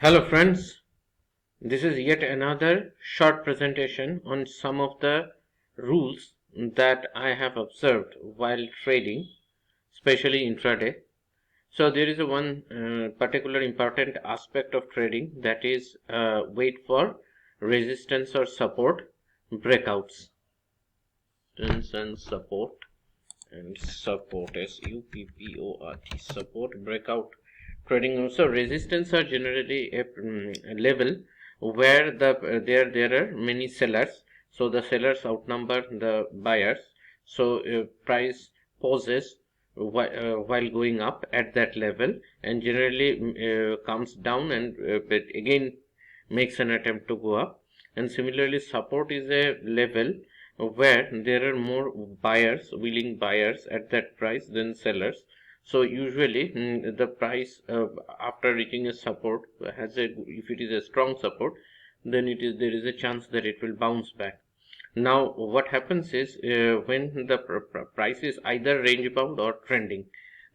Hello friends, this is yet another short presentation on some of the rules that I have observed while trading, especially intraday. So there is one particular important aspect of trading, that is wait for resistance or support breakouts. Resistance and support support breakout trading. Also, resistance are generally a level where there are many sellers, so the sellers outnumber the buyers, so price pauses while going up at that level and generally comes down and but again makes an attempt to go up. And similarly, support is a level where there are more buyers, willing buyers at that price than sellers. So usually the price after reaching a support has a, if it is a strong support, then there is a chance that it will bounce back. Now what happens is when the price is either range bound or trending,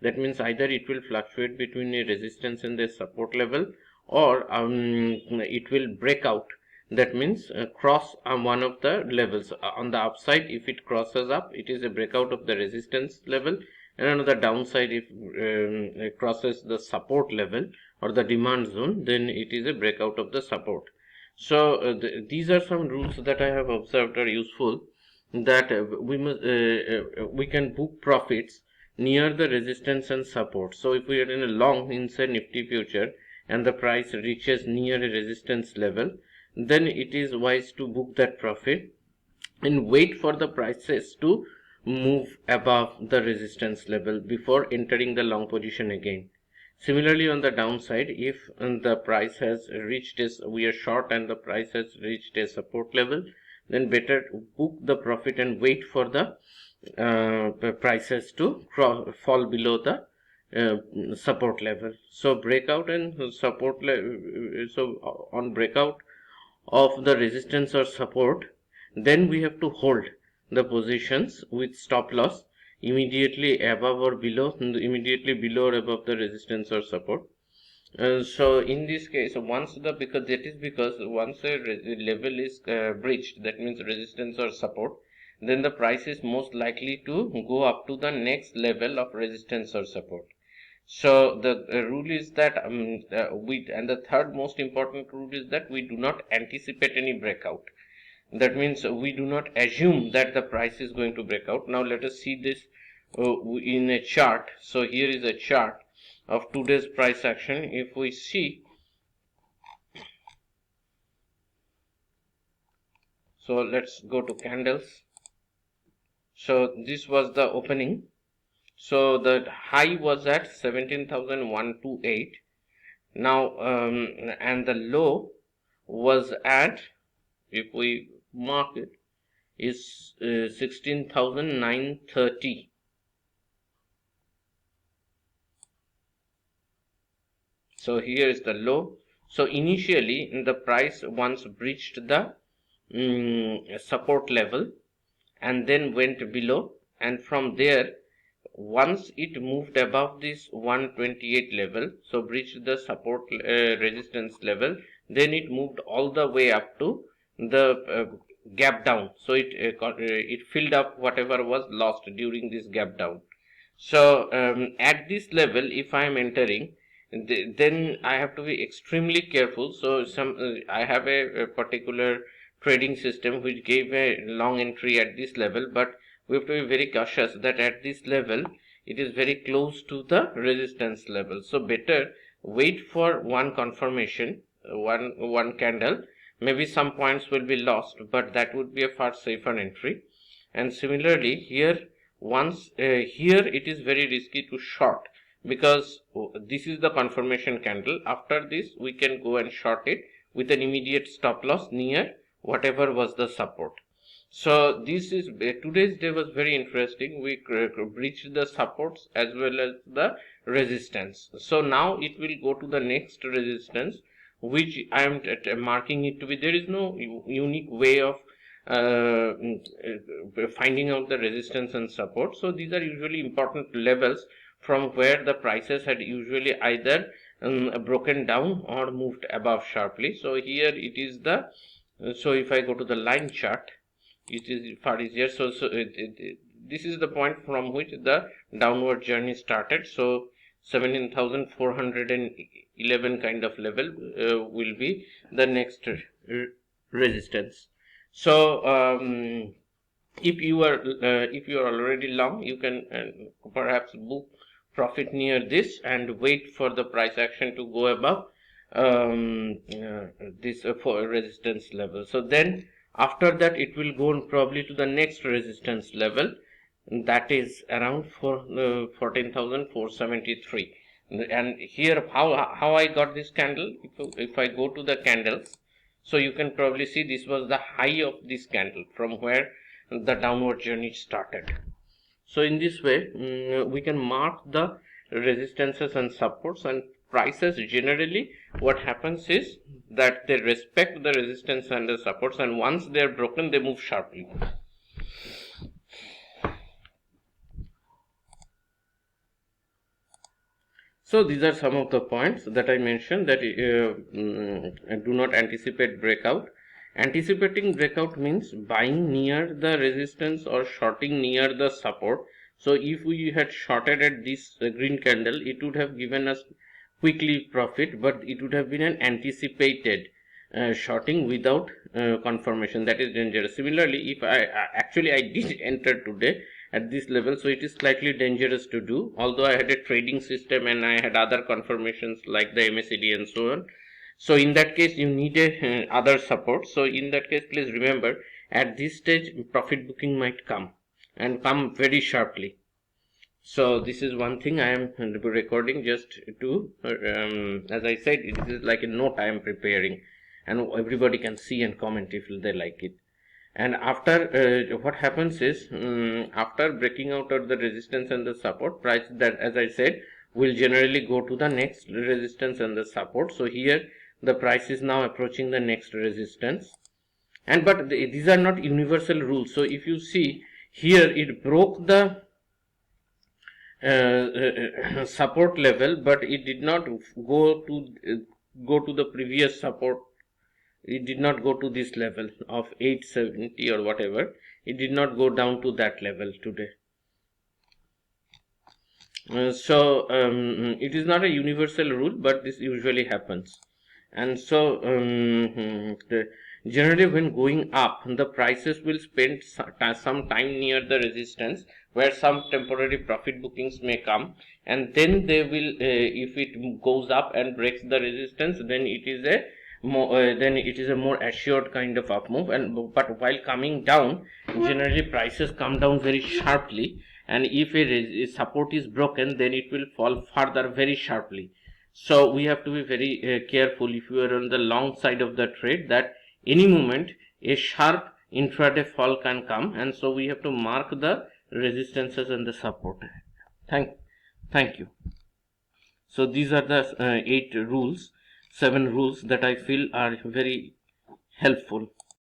that means either it will fluctuate between a resistance and a support level, or it will break out. That means cross one of the levels. On the upside, if it crosses up, it is a breakout of the resistance level, and on the downside, if it crosses the support level or the demand zone, then it is a breakout of the support. So these are some rules that I have observed are useful, that we can book profits near the resistance and support. So if we are in a long in say Nifty future and the price reaches near a resistance level, then it is wise to book that profit and wait for the prices to move above the resistance level before entering the long position again. Similarly, on the downside, if the price has reached we are short and the price has reached a support level, then better book the profit and wait for the prices to fall below the support level. So breakout and support so on breakout of the resistance or support, then we have to hold the positions with stop loss immediately above or below, immediately below or above the resistance or support. So in this case, once a level is breached, that means resistance or support, then the price is most likely to go up to the next level of resistance or support. So the rule is that the third most important rule is that we do not anticipate any breakout. That means we do not assume that the price is going to break out. Now let us see this in a chart. So here is a chart of today's price action. If we see, so let's go to candles. So this was the opening. So the high was at 17,128. Now and the low was at, if we mark it, is 16,930. So here is the low. So initially the price once breached the support level and then went below, and from there once it moved above this 128 level, so breached the support resistance level, then it moved all the way up to the gap down. So it filled up whatever was lost during this gap down. So at this level, if I am entering, then I have to be extremely careful. So I have a particular trading system which gave a long entry at this level, but we have to be very cautious that at this level it is very close to the resistance level. So better wait for one confirmation, one candle. Maybe some points will be lost, but that would be a far safer entry. And similarly here, once here it is very risky to short, because this is the confirmation candle. After this we can go and short it with an immediate stop loss near whatever was the support. So this is today's day was very interesting. We breached the supports as well as the resistance. So now it will go to the next resistance, which I am marking it to be. There is no unique way of finding out the resistance and support. So these are usually important levels from where the prices had usually either broken down or moved above sharply. So here it is the so if I go to the line chart, it is far easier. So this is the point from which the downward journey started. So 17,411 kind of level will be the next resistance. So if you are already long, you can perhaps book profit near this and wait for the price action to go above this for resistance level. So then after that it will go on probably to the next resistance level, that is around 14,473. And here how I got this candle, if I go to the candles, so you can probably see this was the high of this candle from where the downward journey started. So in this way we can mark the resistances and supports, and prices generally what happens is that they respect the resistance and the supports, and once they are broken they move sharply. So these are some of the points that I mentioned, that do not anticipate breakout. Anticipating breakout means buying near the resistance or shorting near the support. So if we had shorted at this green candle, it would have given us quickly profit, but it would have been an anticipated shorting without confirmation. That is dangerous. Similarly, if I did enter today at this level, so it is slightly dangerous to do, although I had a trading system and I had other confirmations like the MACD and so on. So in that case you need a other support. So in that case, please remember, at this stage profit booking might come, and come very sharply. So this is one thing I am recording just to as I said, it is like a note I am preparing, and everybody can see and comment if they like it. And after what happens is, after breaking out of the resistance and the support, price, that as I said, will generally go to the next resistance and the support. So here the price is now approaching the next resistance, and but these are not universal rules. So if you see here, it broke the support level, but it did not go to the previous support. It did not go to this level of 870 or whatever. It did not go down to that level today. So it is not a universal rule, but this usually happens. And so generally when going up, the prices will spend some time near the resistance where some temporary profit bookings may come, and then they will if it goes up and breaks the resistance, then it is a more assured kind of up move. And but while coming down, generally prices come down very sharply, and if a support is broken, then it will fall further very sharply. So we have to be very careful if you are on the long side of the trade, that any moment a sharp intraday fall can come, and so we have to mark the resistances and the support. Thank you. So these are the 7 rules that I feel are very helpful.